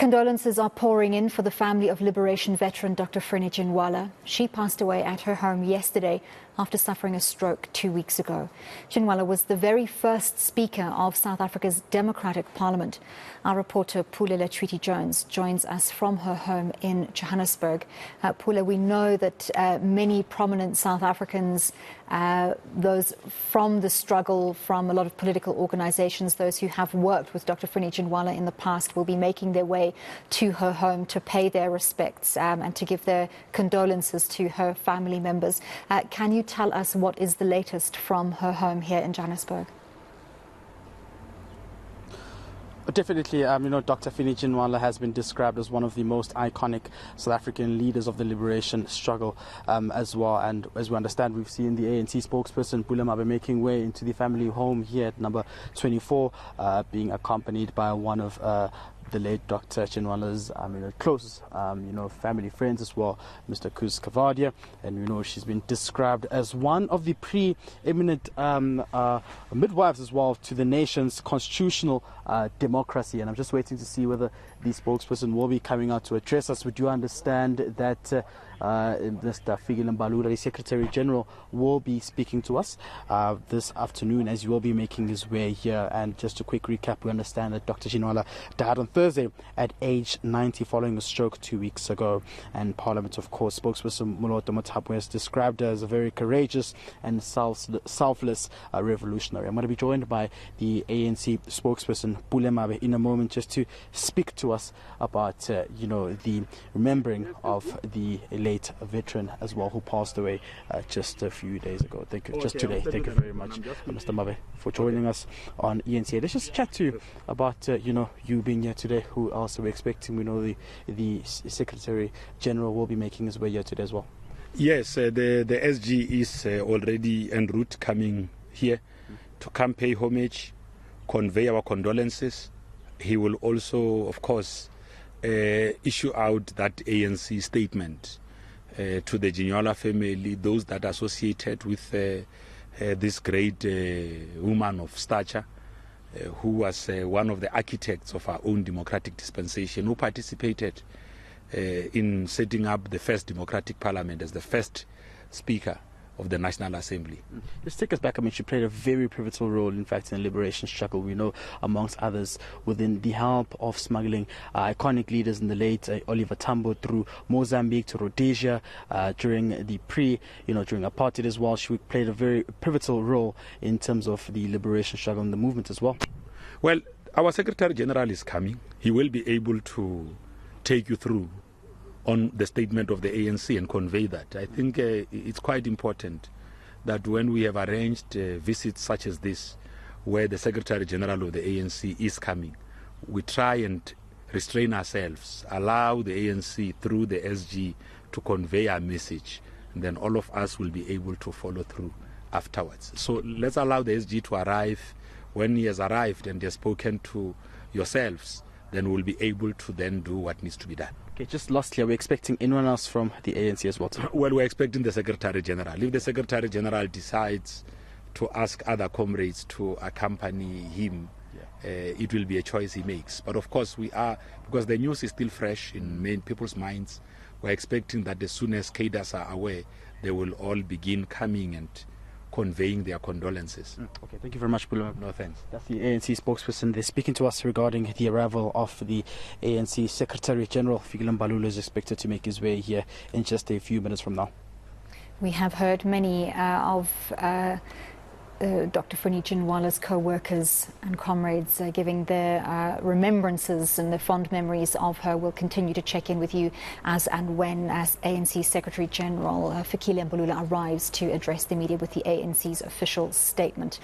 Condolences are pouring in for the family of Liberation veteran Dr. Frene Ginwala. She passed away at her home yesterday after suffering a stroke 2 weeks ago. Ginwala was the very first Speaker of South Africa's Democratic Parliament. Our reporter Pule Letshiti-Jones joins us from her home in Johannesburg. Pule, we know that many prominent South Africans, those from the struggle, from a lot of political organizations, those who have worked with Dr. Frene Ginwala in the past, will be making their way to her home to pay their respects and to give their condolences to her family members. Can you tell us what is the latest from her home here in Johannesburg? Definitely, Dr. Frene Ginwala has been described as one of the most iconic South African leaders of the liberation struggle as well. And as we understand, we've seen the ANC spokesperson, Pule Letshiti-Jones, making way into the family home here at number 24, being accompanied by one of the late Dr. Ginwala's close family friends as well, Mr. Kuz Kavadia. And she's been described as one of the pre-eminent midwives as well to the nation's constitutional democracy. And I'm just waiting to see whether the spokesperson will be coming out to address us. Would you understand that Mr. Frene Ginwala, the Secretary General, will be speaking to us this afternoon as he will be making his way here? And just a quick recap, we understand that Dr. Ginwala died on Thursday at age 90 following a stroke 2 weeks ago. And Parliament, of course, spokesperson Moloto Mothapo has described her as a very courageous and selfless revolutionary. I'm going to be joined by the ANC spokesperson Pule Letshiti-Jones in a moment just to speak to us about the remembering of the late veteran as well, who passed away just a few days ago. Thank you. Just today. Thank you very much, Mr. Mabe, for joining us on eNCA. Let's just chat to you about you being here today. Who else are we expecting? We know the Secretary General will be making his way here today as well. Yes, the SG is already en route coming here to come pay homage, convey our condolences. He will also, of course, issue out that ANC statement to the Ginwala family, those that are associated with this great woman of stature, who was one of the architects of our own democratic dispensation, who participated in setting up the first democratic parliament as the first speaker of the National Assembly. Just take us back. She played a very pivotal role, in fact, in the liberation struggle. We know, amongst others, within the help of smuggling iconic leaders in the late Oliver Tambo through Mozambique to Rhodesia during the during apartheid as well. She played a very pivotal role in terms of the liberation struggle and the movement as well. Well, our Secretary General is coming. He will be able to take you through on the statement of the ANC and convey that. I think it's quite important that when we have arranged visits such as this, where the Secretary General of the ANC is coming, we try and restrain ourselves, allow the ANC through the SG to convey our message, and then all of us will be able to follow through afterwards. So let's allow the SG to arrive. When he has arrived and he has spoken to yourselves, then we'll be able to then do what needs to be done. Okay, just lastly, are we expecting anyone else from the ANC as well? Well, we're expecting the Secretary General. If the Secretary General decides to ask other comrades to accompany him, it will be a choice he makes. But of course, because the news is still fresh in many people's minds, we're expecting that as soon as cadres are aware, they will all begin coming and conveying their condolences. Okay, thank you very much, Pule. No, thanks. That's the ANC spokesperson. They're speaking to us regarding the arrival of the ANC Secretary General. Frene Ginwala is expected to make his way here in just a few minutes from now. We have heard many of Dr. Frene Ginwala's co-workers and comrades giving their remembrances and their fond memories of her. We'll continue to check in with you as and when ANC Secretary General Fikile Mbalula arrives to address the media with the ANC's official statement.